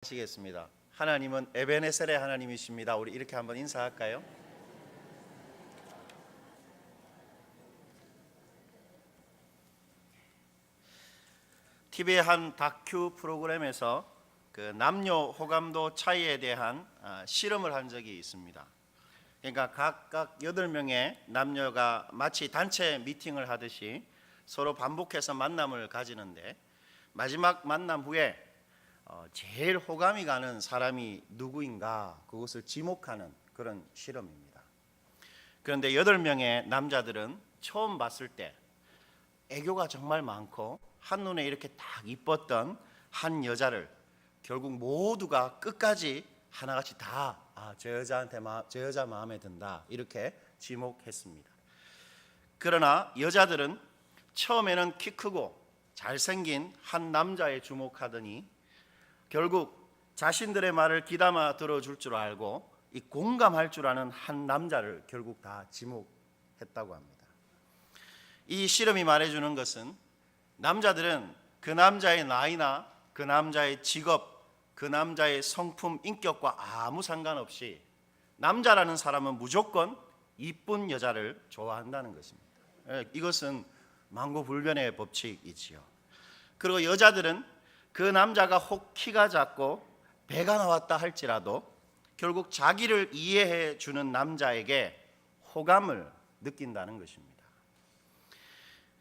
하시겠습니다. 하나님은 에베네셀의 하나님이십니다. 우리 이렇게 한번 인사할까요? TV의 한 다큐 프로그램에서 그 남녀 호감도 차이에 대한 실험을 한 적이 있습니다. 그러니까 각각 8명의 남녀가 마치 단체 미팅을 하듯이 서로 반복해서 만남을 가지는데 마지막 만남 후에 제일 호감이 가는 사람이 누구인가 그것을 지목하는 그런 실험입니다. 그런데 8명의 남자들은 처음 봤을 때 애교가 정말 많고 한눈에 이렇게 딱 이뻤던 한 여자를 결국 모두가 끝까지 하나같이 다 저 여자 마음에 든다 이렇게 지목했습니다. 그러나 여자들은 처음에는 키 크고 잘생긴 한 남자에 주목하더니 결국 자신들의 말을 귀담아 들어줄 줄 알고 이 공감할 줄 아는 한 남자를 결국 다 지목했다고 합니다. 이 실험이 말해주는 것은 남자들은 그 남자의 나이나 그 남자의 직업, 그 남자의 성품, 인격과 아무 상관없이 남자라는 사람은 무조건 이쁜 여자를 좋아한다는 것입니다. 이것은 만고불변의 법칙이지요. 그리고 여자들은 그 남자가 혹 키가 작고 배가 나왔다 할지라도 결국 자기를 이해해 주는 남자에게 호감을 느낀다는 것입니다.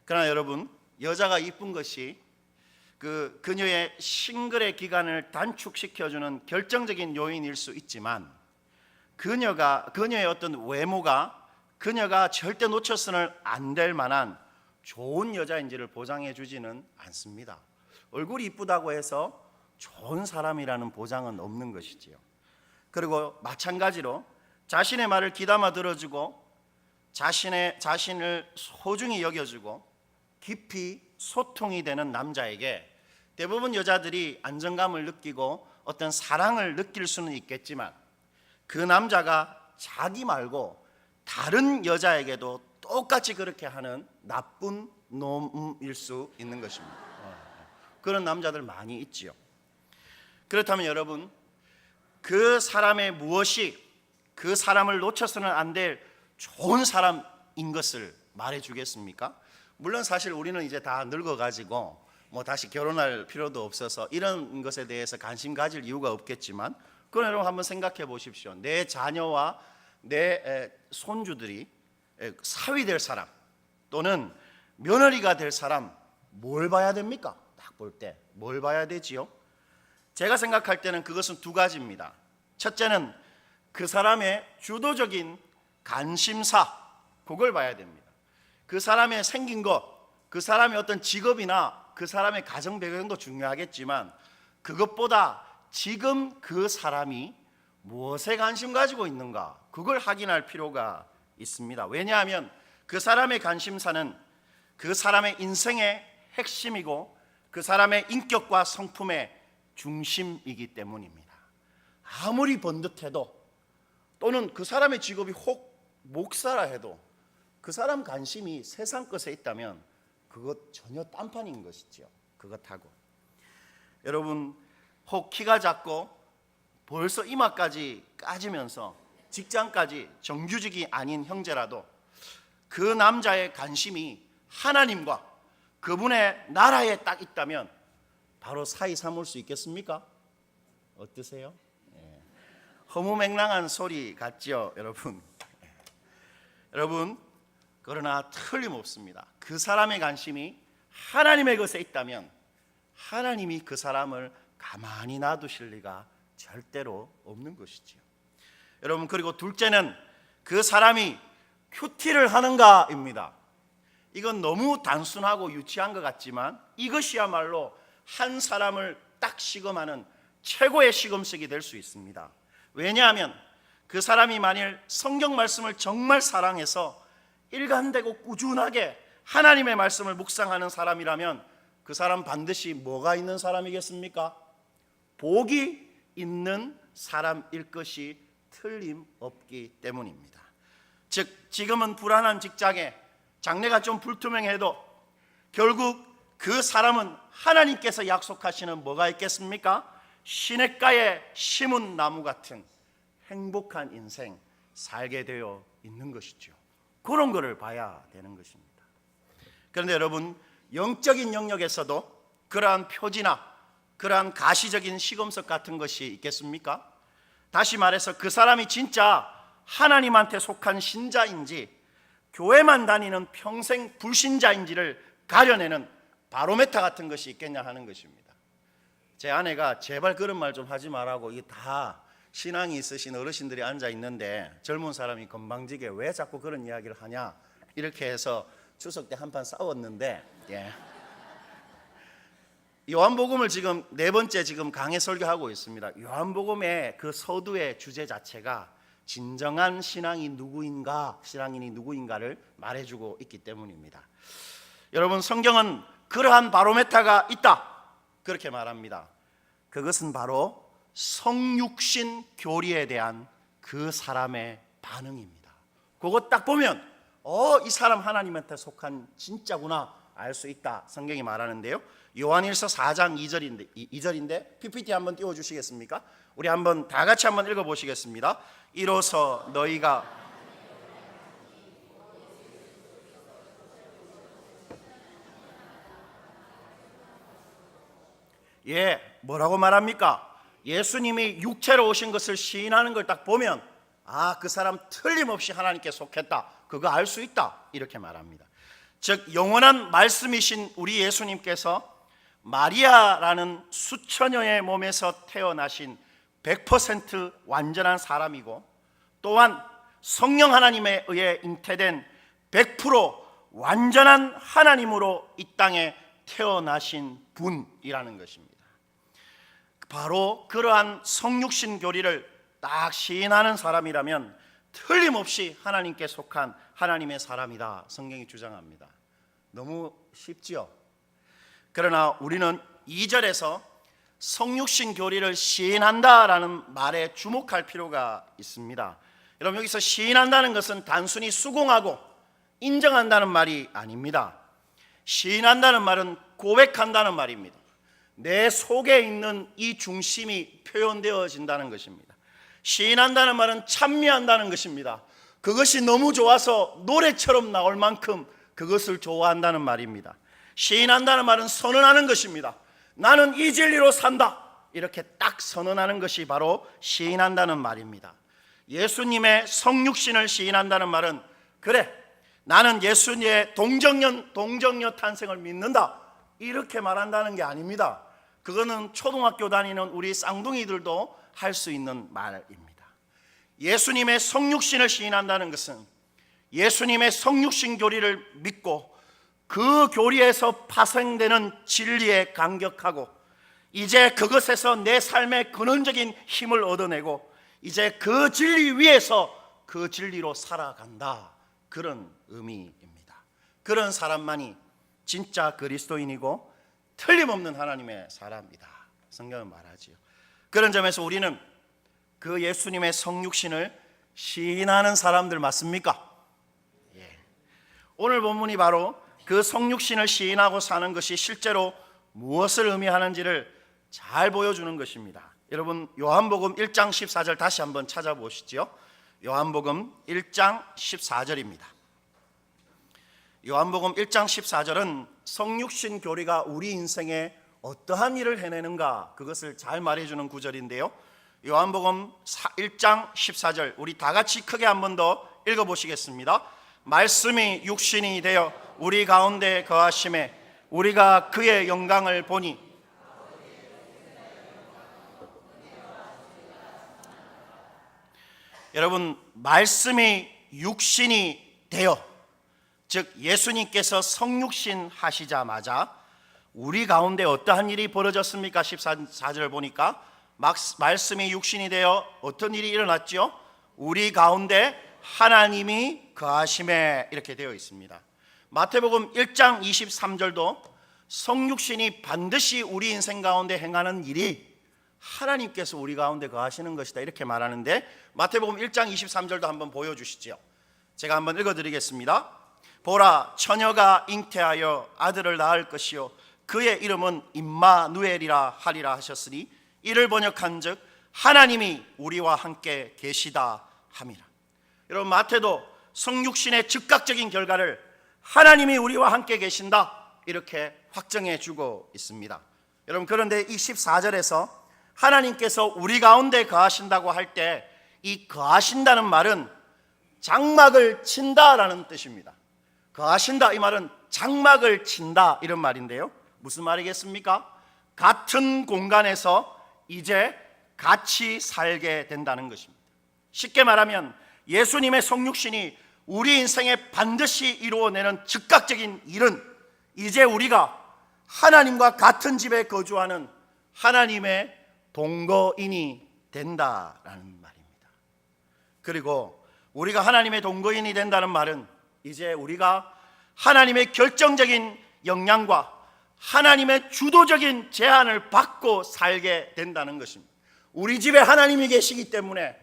그러나 여러분, 여자가 이쁜 것이 그녀의 싱글의 기간을 단축시켜주는 결정적인 요인일 수 있지만 그녀의 어떤 외모가 그녀가 절대 놓쳐서는 안 될 만한 좋은 여자인지를 보장해 주지는 않습니다. 얼굴이 이쁘다고 해서 좋은 사람이라는 보장은 없는 것이지요. 그리고 마찬가지로 자신의 말을 귀담아 들어주고 자신을 소중히 여겨주고 깊이 소통이 되는 남자에게 대부분 여자들이 안정감을 느끼고 어떤 사랑을 느낄 수는 있겠지만 그 남자가 자기 말고 다른 여자에게도 똑같이 그렇게 하는 나쁜 놈일 수 있는 것입니다. 그런 남자들 많이 있지요. 그렇다면 여러분, 그 사람의 무엇이 그 사람을 놓쳐서는 안 될 좋은 사람인 것을 말해주겠습니까? 물론 사실 우리는 이제 다 늙어가지고 다시 결혼할 필요도 없어서 이런 것에 대해서 관심 가질 이유가 없겠지만 그건 여러분 한번 생각해 보십시오. 내 자녀와 내 손주들이 사위 될 사람 또는 며느리가 될 사람 뭘 봐야 됩니까? 딱 볼 때 뭘 봐야 되지요? 제가 생각할 때는 그것은 두 가지입니다. 첫째는 그 사람의 주도적인 관심사, 그걸 봐야 됩니다. 그 사람의 생긴 것, 그 사람의 어떤 직업이나 그 사람의 가정 배경도 중요하겠지만 그것보다 지금 그 사람이 무엇에 관심 가지고 있는가, 그걸 확인할 필요가 있습니다. 왜냐하면 그 사람의 관심사는 그 사람의 인생의 핵심이고 그 사람의 인격과 성품의 중심이기 때문입니다. 아무리 번듯해도 또는 그 사람의 직업이 혹 목사라 해도 그 사람 관심이 세상 것에 있다면 그것 전혀 딴판인 것이죠. 그것하고 여러분, 혹 키가 작고 벌써 이마까지 까지면서 직장까지 정규직이 아닌 형제라도 그 남자의 관심이 하나님과 그분의 나라에 딱 있다면 바로 사이 삼을 수 있겠습니까? 어떠세요? 허무맹랑한 소리 같죠, 여러분? 여러분, 그러나 틀림없습니다. 그 사람의 관심이 하나님의 것에 있다면 하나님이 그 사람을 가만히 놔두실 리가 절대로 없는 것이지요. 여러분, 그리고 둘째는 그 사람이 큐티를 하는가입니다. 이건 너무 단순하고 유치한 것 같지만 이것이야말로 한 사람을 딱 시검하는 최고의 시검색이 될 수 있습니다. 왜냐하면 그 사람이 만일 성경 말씀을 정말 사랑해서 일관되고 꾸준하게 하나님의 말씀을 묵상하는 사람이라면 그 사람 반드시 뭐가 있는 사람이겠습니까? 복이 있는 사람일 것이 틀림없기 때문입니다. 즉 지금은 불안한 직장에 장래가 좀 불투명해도 결국 그 사람은 하나님께서 약속하시는 뭐가 있겠습니까? 시냇가에 심은 나무 같은 행복한 인생 살게 되어 있는 것이죠. 그런 것을 봐야 되는 것입니다. 그런데 여러분, 영적인 영역에서도 그러한 표지나 그러한 가시적인 시금석 같은 것이 있겠습니까? 다시 말해서 그 사람이 진짜 하나님한테 속한 신자인지 교회만 다니는 평생 불신자인지를 가려내는 바로메타 같은 것이 있겠냐 하는 것입니다. 제 아내가 제발 그런 말 좀 하지 말라고, 이게 다 신앙이 있으신 어르신들이 앉아 있는데 젊은 사람이 건방지게 왜 자꾸 그런 이야기를 하냐, 이렇게 해서 추석 때 한판 싸웠는데, 요한복음을 지금 네 번째 지금 강해 설교하고 있습니다. 요한복음의 그 서두의 주제 자체가 진정한 신앙이 누구인가, 신앙인이 누구인가를 말해주고 있기 때문입니다. 여러분, 성경은 그러한 바로메타가 있다, 그렇게 말합니다. 그것은 바로 성육신 교리에 대한 그 사람의 반응입니다. 그거 딱 보면 이 사람 하나님한테 속한 진짜구나 알 수 있다, 성경이 말하는데요. 요한일서 4장 2절인데 PPT 한번 띄워주시겠습니까? 우리 한번 다 같이 한번 읽어보시겠습니다. 이로써 너희가 뭐라고 말합니까? 예수님이 육체로 오신 것을 시인하는 걸 딱 보면 그 사람 틀림없이 하나님께 속했다, 그거 알 수 있다, 이렇게 말합니다. 즉 영원한 말씀이신 우리 예수님께서 마리아라는 수처녀의 몸에서 태어나신 100% 완전한 사람이고, 또한 성령 하나님에 의해 잉태된 100% 완전한 하나님으로 이 땅에 태어나신 분이라는 것입니다. 바로 그러한 성육신 교리를 딱 시인하는 사람이라면 틀림없이 하나님께 속한 하나님의 사람이다, 성경이 주장합니다. 너무 쉽지요? 그러나 우리는 2절에서 성육신 교리를 시인한다라는 말에 주목할 필요가 있습니다. 여러분, 여기서 시인한다는 것은 단순히 수긍하고 인정한다는 말이 아닙니다. 시인한다는 말은 고백한다는 말입니다. 내 속에 있는 이 중심이 표현되어진다는 것입니다. 시인한다는 말은 찬미한다는 것입니다. 그것이 너무 좋아서 노래처럼 나올 만큼 그것을 좋아한다는 말입니다. 시인한다는 말은 선언하는 것입니다. 나는 이 진리로 산다, 이렇게 딱 선언하는 것이 바로 시인한다는 말입니다. 예수님의 성육신을 시인한다는 말은 그래, 나는 예수님의 동정녀 탄생을 믿는다, 이렇게 말한다는 게 아닙니다. 그거는 초등학교 다니는 우리 쌍둥이들도 할 수 있는 말입니다. 예수님의 성육신을 시인한다는 것은 예수님의 성육신 교리를 믿고 그 교리에서 파생되는 진리에 감격하고 이제 그것에서 내 삶의 근원적인 힘을 얻어내고 이제 그 진리 위에서 그 진리로 살아간다, 그런 의미입니다. 그런 사람만이 진짜 그리스도인이고 틀림없는 하나님의 사람이다, 성경은 말하지요. 그런 점에서 우리는 그 예수님의 성육신을 시인하는 사람들 맞습니까? 오늘 본문이 바로 그 성육신을 시인하고 사는 것이 실제로 무엇을 의미하는지를 잘 보여주는 것입니다. 여러분, 요한복음 1장 14절 다시 한번 찾아보시죠. 요한복음 1장 14절입니다. 요한복음 1장 14절은 성육신 교리가 우리 인생에 어떠한 일을 해내는가, 그것을 잘 말해주는 구절인데요. 요한복음 1장 14절 우리 다 같이 크게 한 번 더 읽어보시겠습니다. 말씀이 육신이 되어 우리 가운데 거하심에 우리가 그의 영광을 보니. 여러분, 말씀이 육신이 되어, 즉 예수님께서 성육신 하시자마자 우리 가운데 어떠한 일이 벌어졌습니까? 14절 보니까 말씀이 육신이 되어 어떤 일이 일어났죠? 우리 가운데 하나님이 거하심에, 이렇게 되어 있습니다. 마태복음 1장 23절도 성육신이 반드시 우리 인생 가운데 행하는 일이 하나님께서 우리 가운데 거하시는 것이다, 이렇게 말하는데 마태복음 1장 23절도 한번 보여주시죠. 제가 한번 읽어드리겠습니다. 보라, 처녀가 잉태하여 아들을 낳을 것이요 그의 이름은 임마누엘이라 하리라 하셨으니 이를 번역한즉 하나님이 우리와 함께 계시다 함이라. 여러분, 마태도 성육신의 즉각적인 결과를 하나님이 우리와 함께 계신다 이렇게 확정해 주고 있습니다. 여러분, 그런데 이 14절에서 하나님께서 우리 가운데 거하신다고 할 때 이 거하신다는 말은 장막을 친다라는 뜻입니다. 거하신다 이 말은 장막을 친다 이런 말인데요, 무슨 말이겠습니까? 같은 공간에서 이제 같이 살게 된다는 것입니다. 쉽게 말하면 예수님의 성육신이 우리 인생에 반드시 이루어내는 즉각적인 일은 이제 우리가 하나님과 같은 집에 거주하는 하나님의 동거인이 된다라는 말입니다. 그리고 우리가 하나님의 동거인이 된다는 말은 이제 우리가 하나님의 결정적인 영향과 하나님의 주도적인 제한을 받고 살게 된다는 것입니다. 우리 집에 하나님이 계시기 때문에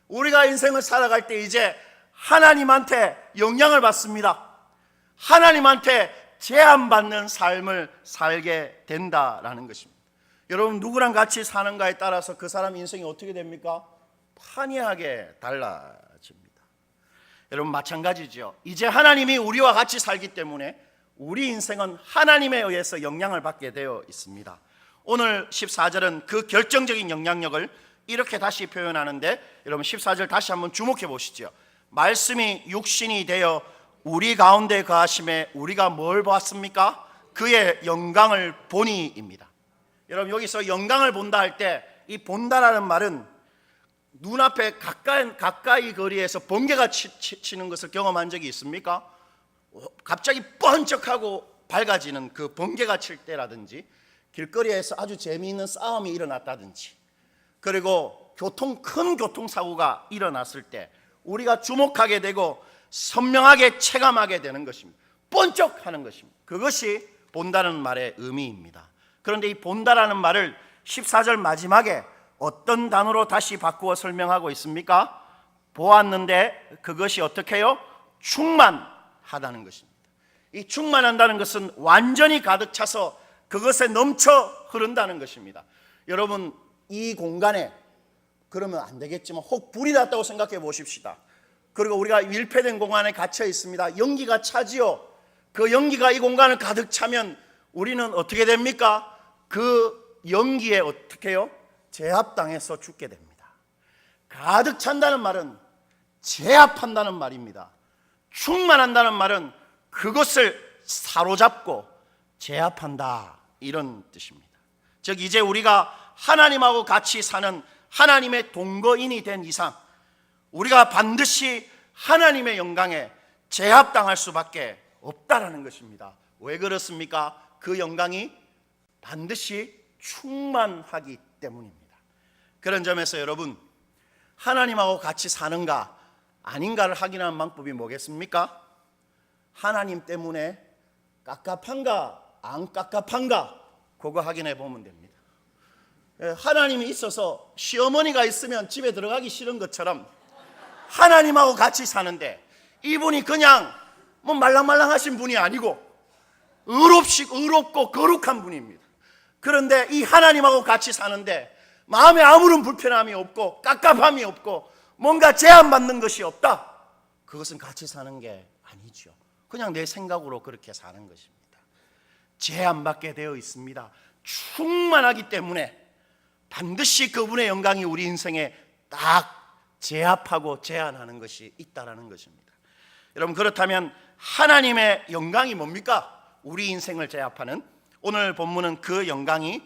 우리가 인생을 살아갈 때 이제 하나님한테 영향을 받습니다. 하나님한테 제한받는 삶을 살게 된다라는 것입니다. 여러분, 누구랑 같이 사는가에 따라서 그 사람 인생이 어떻게 됩니까? 판이하게 달라집니다. 여러분, 마찬가지죠. 이제 하나님이 우리와 같이 살기 때문에 우리 인생은 하나님에 의해서 영향을 받게 되어 있습니다. 오늘 14절은 그 결정적인 영향력을 이렇게 다시 표현하는데, 여러분 14절 다시 한번 주목해 보시죠. 말씀이 육신이 되어 우리 가운데 거하심에 우리가 뭘 보았습니까? 그의 영광을 보니입니다. 여러분, 여기서 영광을 본다 할 때 이 본다라는 말은 눈앞에 가까이 거리에서 번개가 치는 것을 경험한 적이 있습니까? 갑자기 번쩍하고 밝아지는 그 번개가 칠 때라든지, 길거리에서 아주 재미있는 싸움이 일어났다든지, 그리고 큰 교통사고가 일어났을 때 우리가 주목하게 되고 선명하게 체감하게 되는 것입니다. 번쩍하는 것입니다. 그것이 본다는 말의 의미입니다. 그런데 이 본다라는 말을 14절 마지막에 어떤 단어로 다시 바꾸어 설명하고 있습니까? 보았는데 그것이 어떻게 해요? 충만하다는 것입니다. 이 충만한다는 것은 완전히 가득 차서 그것에 넘쳐 흐른다는 것입니다. 여러분, 이 공간에 그러면 안 되겠지만 혹 불이 났다고 생각해 보십시다. 그리고 우리가 밀폐된 공간에 갇혀 있습니다. 연기가 차지요. 그 연기가 이 공간을 가득 차면 우리는 어떻게 됩니까? 그 연기에 어떻게 해요? 제압당해서 죽게 됩니다. 가득 찬다는 말은 제압한다는 말입니다. 충만한다는 말은 그것을 사로잡고 제압한다 이런 뜻입니다. 즉 이제 우리가 하나님하고 같이 사는 하나님의 동거인이 된 이상 우리가 반드시 하나님의 영광에 제압당할 수밖에 없다라는 것입니다. 왜 그렇습니까? 그 영광이 반드시 충만하기 때문입니다. 그런 점에서 여러분, 하나님하고 같이 사는가 아닌가를 확인하는 방법이 뭐겠습니까? 하나님 때문에 깝깝한가 안 깝깝한가 그거 확인해 보면 됩니다. 하나님이 있어서 시어머니가 있으면 집에 들어가기 싫은 것처럼 하나님하고 같이 사는데 이분이 그냥 뭐 말랑말랑하신 분이 아니고 의롭고 거룩한 분입니다. 그런데 이 하나님하고 같이 사는데 마음에 아무런 불편함이 없고 깝깝함이 없고 뭔가 제한받는 것이 없다. 그것은 같이 사는 게 아니죠. 그냥 내 생각으로 그렇게 사는 것입니다. 제한받게 되어 있습니다. 충만하기 때문에 반드시 그분의 영광이 우리 인생에 딱 제압하고 제한하는 것이 있다라는 것입니다. 여러분, 그렇다면 하나님의 영광이 뭡니까? 우리 인생을 제압하는, 오늘 본문은 그 영광이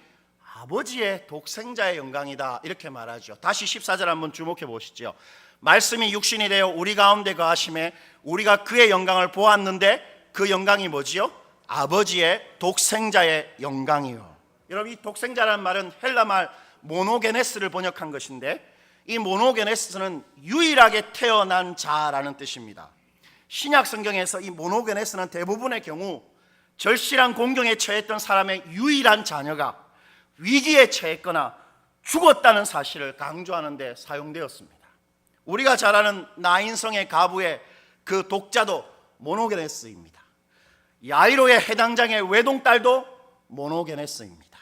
아버지의 독생자의 영광이다 이렇게 말하죠. 다시 14절 한번 주목해 보시죠. 말씀이 육신이 되어 우리 가운데 거하심에 우리가 그의 영광을 보았는데 그 영광이 뭐지요? 아버지의 독생자의 영광이요. 여러분, 이 독생자라는 말은 헬라 말 모노게네스를 번역한 것인데 이 모노게네스는 유일하게 태어난 자라는 뜻입니다. 신약 성경에서 이 모노게네스는 대부분의 경우 절실한 공경에 처했던 사람의 유일한 자녀가 위기에 처했거나 죽었다는 사실을 강조하는 데 사용되었습니다. 우리가 잘 아는 나인성의 가부의 그 독자도 모노게네스입니다. 야이로의 해당장의 외동딸도 모노게네스입니다.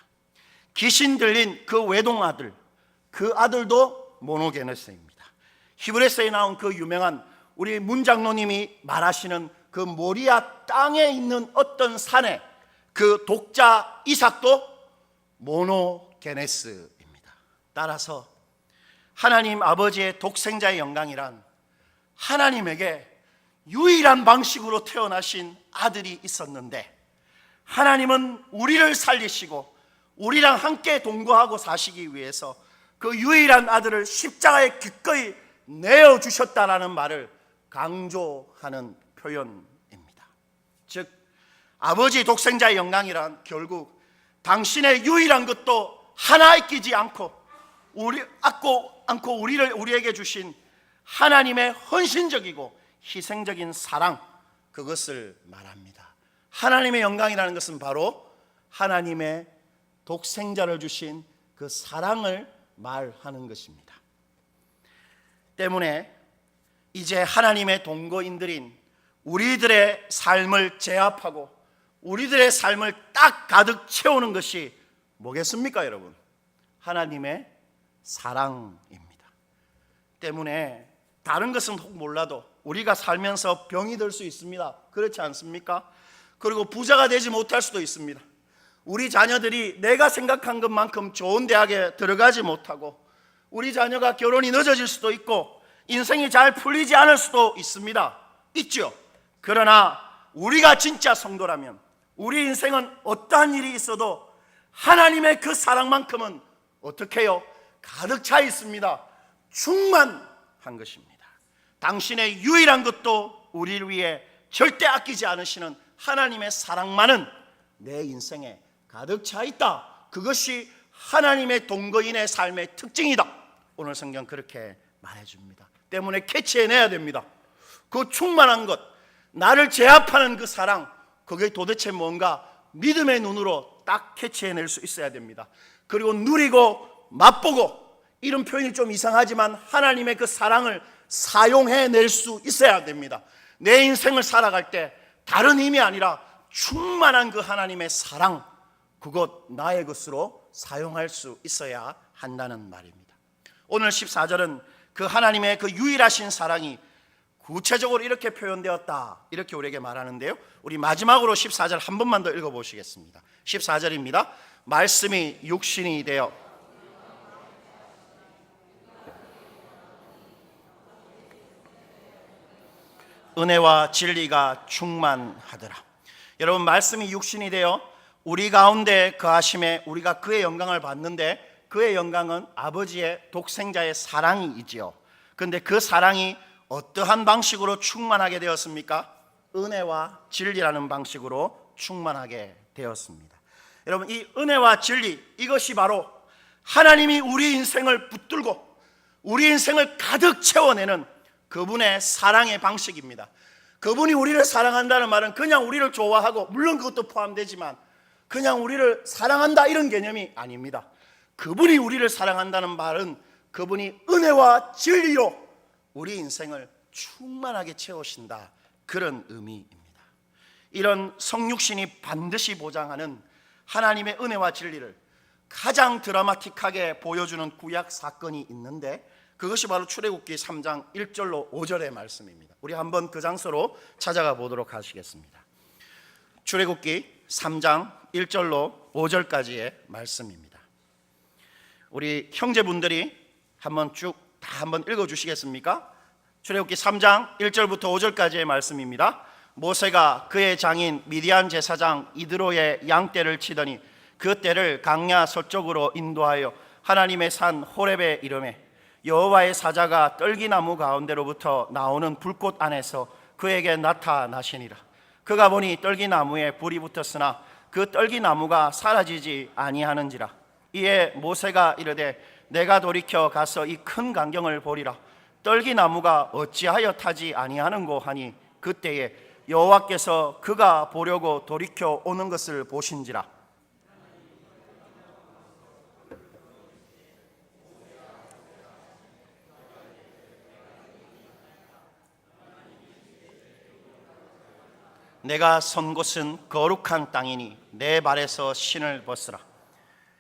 귀신 들린 그 외동 아들, 그 아들도 모노게네스입니다. 히브리서에 나온 그 유명한 우리 문장로님이 말하시는 그 모리아 땅에 있는 어떤 산에 그 독자 이삭도 모노게네스입니다. 따라서 하나님 아버지의 독생자의 영광이란 하나님에게 유일한 방식으로 태어나신 아들이 있었는데, 하나님은 우리를 살리시고 우리랑 함께 동거하고 사시기 위해서 그 유일한 아들을 십자가에 기꺼이 내어주셨다라는 말을 강조하는 표현입니다. 즉 아버지 독생자의 영광이란 결국 당신의 유일한 것도 하나 아끼지 않고 우리에게 주신 하나님의 헌신적이고 희생적인 사랑, 그것을 말합니다. 하나님의 영광이라는 것은 바로 하나님의 독생자를 주신 그 사랑을 말하는 것입니다. 때문에 이제 하나님의 동거인들인 우리들의 삶을 제압하고 우리들의 삶을 딱 가득 채우는 것이 뭐겠습니까, 여러분? 하나님의 사랑입니다. 때문에 다른 것은 혹 몰라도 우리가 살면서 병이 들 수 있습니다. 그렇지 않습니까? 그리고 부자가 되지 못할 수도 있습니다. 우리 자녀들이 내가 생각한 것만큼 좋은 대학에 들어가지 못하고, 우리 자녀가 결혼이 늦어질 수도 있고, 인생이 잘 풀리지 않을 수도 있습니다. 있죠. 그러나 우리가 진짜 성도라면 우리 인생은 어떠한 일이 있어도 하나님의 그 사랑만큼은 어떻게 해요? 가득 차 있습니다. 충만한 것입니다. 당신의 유일한 것도 우리를 위해 절대 아끼지 않으시는 하나님의 사랑만은 내 인생에 가득 차 있다. 그것이 하나님의 동거인의 삶의 특징이다. 오늘 성경 그렇게 말해줍니다. 때문에 캐치해내야 됩니다. 그 충만한 것, 나를 제압하는 그 사랑, 그게 도대체 뭔가 믿음의 눈으로 딱 캐치해낼 수 있어야 됩니다. 그리고 누리고 맛보고, 이런 표현이 좀 이상하지만 하나님의 그 사랑을 사용해낼 수 있어야 됩니다. 내 인생을 살아갈 때 다른 힘이 아니라 충만한 그 하나님의 사랑, 그것 나의 것으로 사용할 수 있어야 한다는 말입니다. 오늘 14절은 그 하나님의 그 유일하신 사랑이 구체적으로 이렇게 표현되었다, 이렇게 우리에게 말하는데요. 우리 마지막으로 14절 한 번만 더 읽어보시겠습니다. 14절입니다. 말씀이 육신이 되어 은혜와 진리가 충만하더라. 여러분, 말씀이 육신이 되어 우리 가운데 거하심에 우리가 그의 영광을 받는데, 그의 영광은 아버지의 독생자의 사랑이지요. 그런데 그 사랑이 어떠한 방식으로 충만하게 되었습니까? 은혜와 진리라는 방식으로 충만하게 되었습니다. 여러분, 이 은혜와 진리, 이것이 바로 하나님이 우리 인생을 붙들고 우리 인생을 가득 채워내는 그분의 사랑의 방식입니다. 그분이 우리를 사랑한다는 말은 그냥 우리를 좋아하고, 물론 그것도 포함되지만 그냥 우리를 사랑한다 이런 개념이 아닙니다. 그분이 우리를 사랑한다는 말은 그분이 은혜와 진리로 우리 인생을 충만하게 채우신다, 그런 의미입니다. 이런 성육신이 반드시 보장하는 하나님의 은혜와 진리를 가장 드라마틱하게 보여주는 구약 사건이 있는데, 그것이 바로 출애굽기 3장 1절로 5절의 말씀입니다. 우리 한번 그 장소로 찾아가 보도록 하시겠습니다. 출애굽기 3장 1절로 5절까지의 말씀입니다. 우리 형제분들이 한번 쭉 다 한번 읽어주시겠습니까? 출애굽기 3장 1절부터 5절까지의 말씀입니다. 모세가 그의 장인 미디안 제사장 이드로의 양떼를 치더니 그 떼를 강야 서쪽으로 인도하여 하나님의 산 호렙에 이르매, 여호와의 사자가 떨기나무 가운데로부터 나오는 불꽃 안에서 그에게 나타나시니라. 그가 보니 떨기나무에 불이 붙었으나 그 떨기나무가 사라지지 아니하는지라. 이에 모세가 이르되, 내가 돌이켜 가서 이 큰 광경을 보리라. 떨기나무가 어찌하여 타지 아니하는고 하니, 그때에 여호와께서 그가 보려고 돌이켜 오는 것을 보신지라. 내가 선 곳은 거룩한 땅이니 내 발에서 신을 벗으라.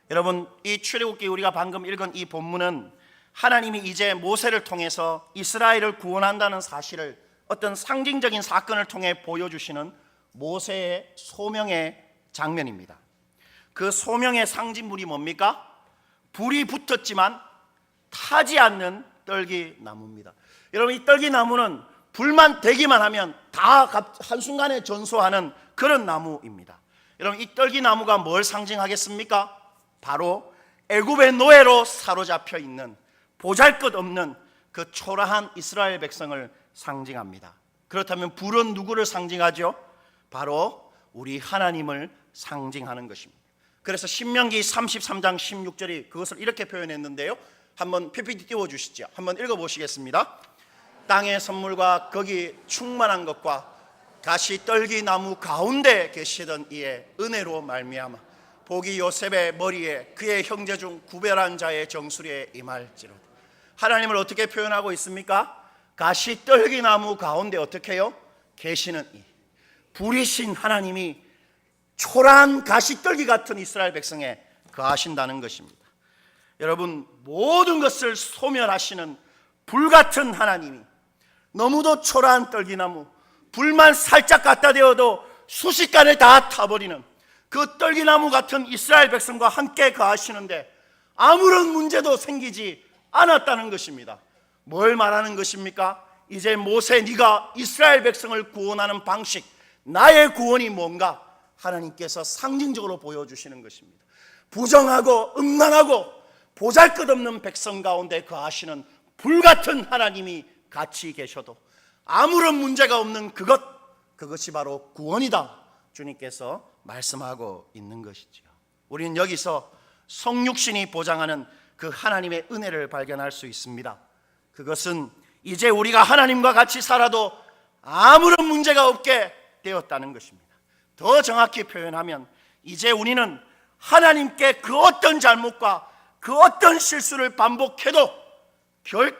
여러분, 이 출애굽기 우리가 방금 읽은 이 본문은 하나님이 이제 모세를 통해서 이스라엘을 구원한다는 사실을 어떤 상징적인 사건을 통해 보여주시는 모세의 소명의 장면입니다. 그 소명의 상징물이 뭡니까? 불이 붙었지만 타지 않는 떨기나무입니다. 여러분, 이 떨기나무는 불만 대기만 하면 다 한순간에 전소하는 그런 나무입니다. 여러분, 이 떨기나무가 뭘 상징하겠습니까? 바로 애굽의 노예로 사로잡혀 있는 보잘것없는 그 초라한 이스라엘 백성을 상징합니다. 그렇다면 불은 누구를 상징하죠? 바로 우리 하나님을 상징하는 것입니다. 그래서 신명기 33장 16절이 그것을 이렇게 표현했는데요, 한번 PPT 띄워주시죠. 한번 읽어보시겠습니다. 땅의 선물과 거기 충만한 것과 가시 떨기나무 가운데 계시던 이의 은혜로 말미암아 복이 요셉의 머리에 그의 형제 중 구별한 자의 정수리에 임할지로다. 하나님을 어떻게 표현하고 있습니까? 가시 떨기나무 가운데 어떻게 해요? 계시는 이 불이신 하나님이 초라한 가시떨기 같은 이스라엘 백성에 거하신다는 것입니다. 여러분, 모든 것을 소멸하시는 불같은 하나님이 너무도 초라한 떨기나무, 불만 살짝 갖다 대어도 순식간에 다 타버리는 그 떨기나무 같은 이스라엘 백성과 함께 거하시는데 아무런 문제도 생기지 않았다는 것입니다. 뭘 말하는 것입니까? 이제 모세, 네가 이스라엘 백성을 구원하는 방식, 나의 구원이 뭔가 하나님께서 상징적으로 보여주시는 것입니다. 부정하고 음란하고 보잘것없는 백성 가운데 거하시는 불같은 하나님이 같이 계셔도 아무런 문제가 없는 그것이 바로 구원이다, 주님께서 말씀하고 있는 것이죠. 우리는 여기서 성육신이 보장하는 그 하나님의 은혜를 발견할 수 있습니다. 그것은 이제 우리가 하나님과 같이 살아도 아무런 문제가 없게 되었다는 것입니다. 더 정확히 표현하면 이제 우리는 하나님께 그 어떤 잘못과 그 어떤 실수를 반복해도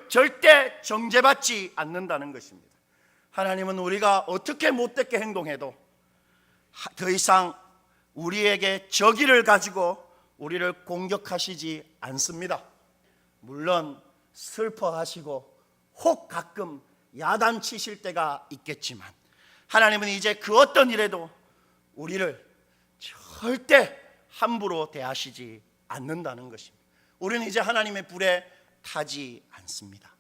절대 정죄받지 않는다는 것입니다. 하나님은 우리가 어떻게 못되게 행동해도 더 이상 우리에게 적의를 가지고 우리를 공격하시지 않습니다. 물론 슬퍼하시고 혹 가끔 야단치실 때가 있겠지만 하나님은 이제 그 어떤 일에도 우리를 절대 함부로 대하시지 않는다는 것입니다. 우리는 이제 하나님의 불에 타지 않습니다.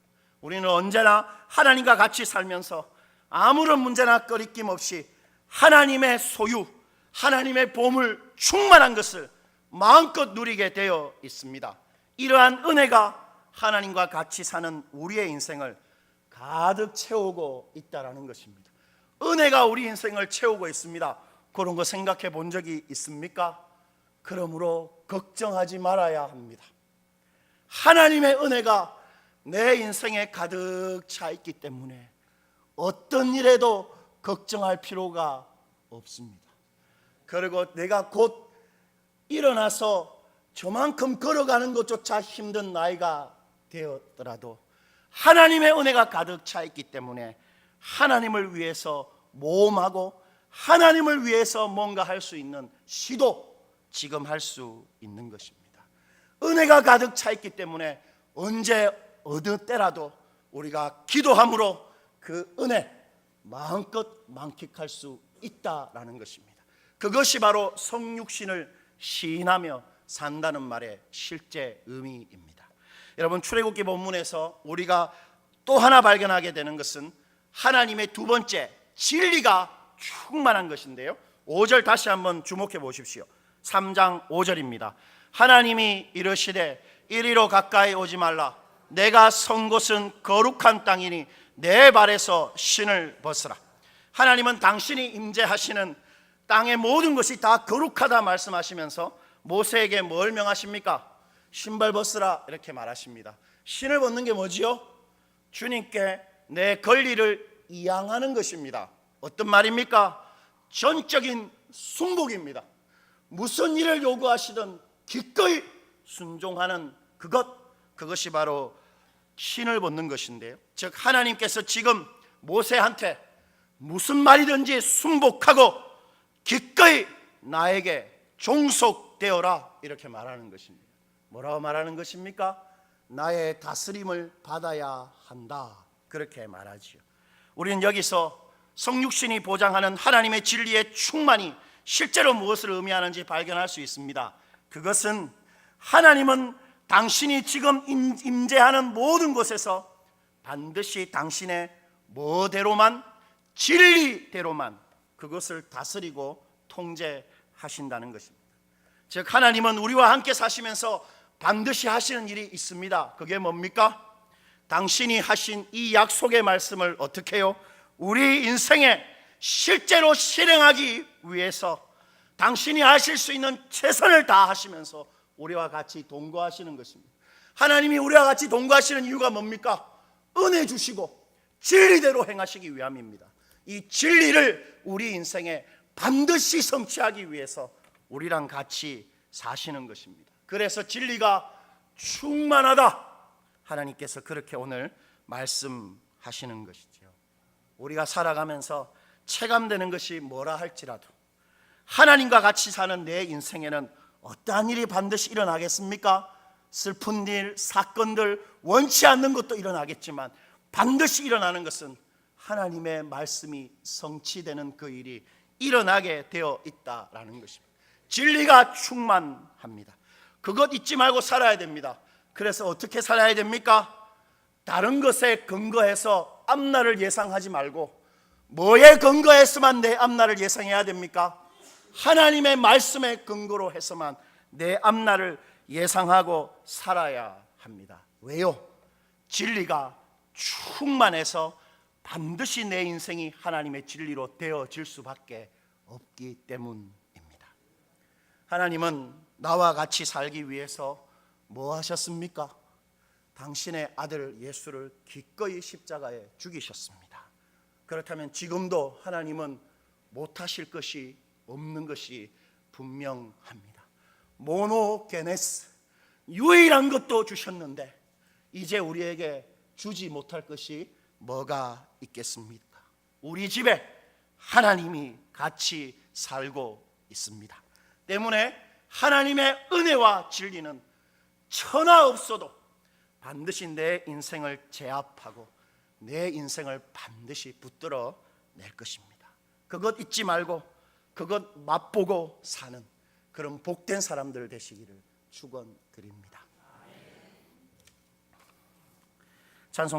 우리는 언제나 하나님과 같이 살면서 아무런 문제나 꺼리낌 없이 하나님의 소유, 하나님의 보물 충만한 것을 마음껏 누리게 되어 있습니다. 이러한 은혜가 하나님과 같이 사는 우리의 인생을 가득 채우고 있다는 것입니다. 은혜가 우리 인생을 채우고 있습니다. 그런 거 생각해 본 적이 있습니까? 그러므로 걱정하지 말아야 합니다. 하나님의 은혜가 내 인생에 가득 차 있기 때문에 어떤 일에도 걱정할 필요가 없습니다. 그리고 내가 곧 일어나서 저만큼 걸어가는 것조차 힘든 나이가 되었더라도 하나님의 은혜가 가득 차 있기 때문에 하나님을 위해서 모험하고 하나님을 위해서 뭔가 할 수 있는 시도 지금 할 수 있는 것입니다. 은혜가 가득 차 있기 때문에 언제 어느 때라도 우리가 기도함으로 그 은혜 마음껏 만끽할 수 있다라는 것입니다. 그것이 바로 성육신을 시인하며 산다는 말의 실제 의미입니다. 여러분, 출애굽기 본문에서 우리가 또 하나 발견하게 되는 것은 하나님의 두 번째 진리가 충만한 것인데요, 5절 다시 한번 주목해 보십시오. 3장 5절입니다. 하나님이 이르시되 이리로 가까이 오지 말라. 내가 선 곳은 거룩한 땅이니 내 발에서 신을 벗으라. 하나님은 당신이 임재하시는 땅의 모든 것이 다 거룩하다 말씀하시면서 모세에게 뭘 명하십니까? 신발 벗으라 이렇게 말하십니다. 신을 벗는 게 뭐지요? 주님께 내 권리를 이양하는 것입니다. 어떤 말입니까? 전적인 순복입니다. 무슨 일을 요구하시든 기꺼이 순종하는 그것이 바로 신을 벗는 것인데요, 즉 하나님께서 지금 모세한테 무슨 말이든지 순복하고 기꺼이 나에게 종속되어라 이렇게 말하는 것입니다. 뭐라고 말하는 것입니까? 나의 다스림을 받아야 한다, 그렇게 말하지요. 우리는 여기서 성육신이 보장하는 하나님의 진리의 충만이 실제로 무엇을 의미하는지 발견할 수 있습니다. 그것은 하나님은 당신이 지금 임재하는 모든 곳에서 반드시 당신의 뭐대로만, 진리대로만 그것을 다스리고 통제하신다는 것입니다. 즉 하나님은 우리와 함께 사시면서 반드시 하시는 일이 있습니다. 그게 뭡니까? 당신이 하신 이 약속의 말씀을 어떻게 해요? 우리 인생에 실제로 실행하기 위해서 당신이 하실 수 있는 최선을 다하시면서 우리와 같이 동거하시는 것입니다. 하나님이 우리와 같이 동거하시는 이유가 뭡니까? 은혜 주시고 진리대로 행하시기 위함입니다. 이 진리를 우리 인생에 반드시 성취하기 위해서 우리랑 같이 사시는 것입니다. 그래서 진리가 충만하다, 하나님께서 그렇게 오늘 말씀하시는 것이죠. 우리가 살아가면서 체감되는 것이 뭐라 할지라도 하나님과 같이 사는 내 인생에는 어떠한 일이 반드시 일어나겠습니까? 슬픈 일, 사건들, 원치 않는 것도 일어나겠지만 반드시 일어나는 것은 하나님의 말씀이 성취되는 그 일이 일어나게 되어 있다라는 것입니다. 진리가 충만합니다. 그것 잊지 말고 살아야 됩니다. 그래서 어떻게 살아야 됩니까? 다른 것에 근거해서 앞날을 예상하지 말고 뭐에 근거해서만 내 앞날을 예상해야 됩니까? 하나님의 말씀에 근거로 해서만 내 앞날을 예상하고 살아야 합니다. 왜요? 진리가 충만해서 반드시 내 인생이 하나님의 진리로 되어질 수밖에 없기 때문입니다. 하나님은 나와 같이 살기 위해서 뭐 하셨습니까? 당신의 아들 예수를 기꺼이 십자가에 죽이셨습니다. 그렇다면 지금도 하나님은 못하실 것이 없는 것이 분명합니다. 모노게네스, 유일한 것도 주셨는데 이제 우리에게 주지 못할 것이 뭐가 있겠습니까? 우리 집에 하나님이 같이 살고 있습니다. 때문에 하나님의 은혜와 진리는 천하 없어도 반드시 내 인생을 제압하고 내 인생을 반드시 붙들어 낼 것입니다. 그것 잊지 말고 그것 맛보고 사는 그런 복된 사람들 되시기를 축원드립니다. 찬송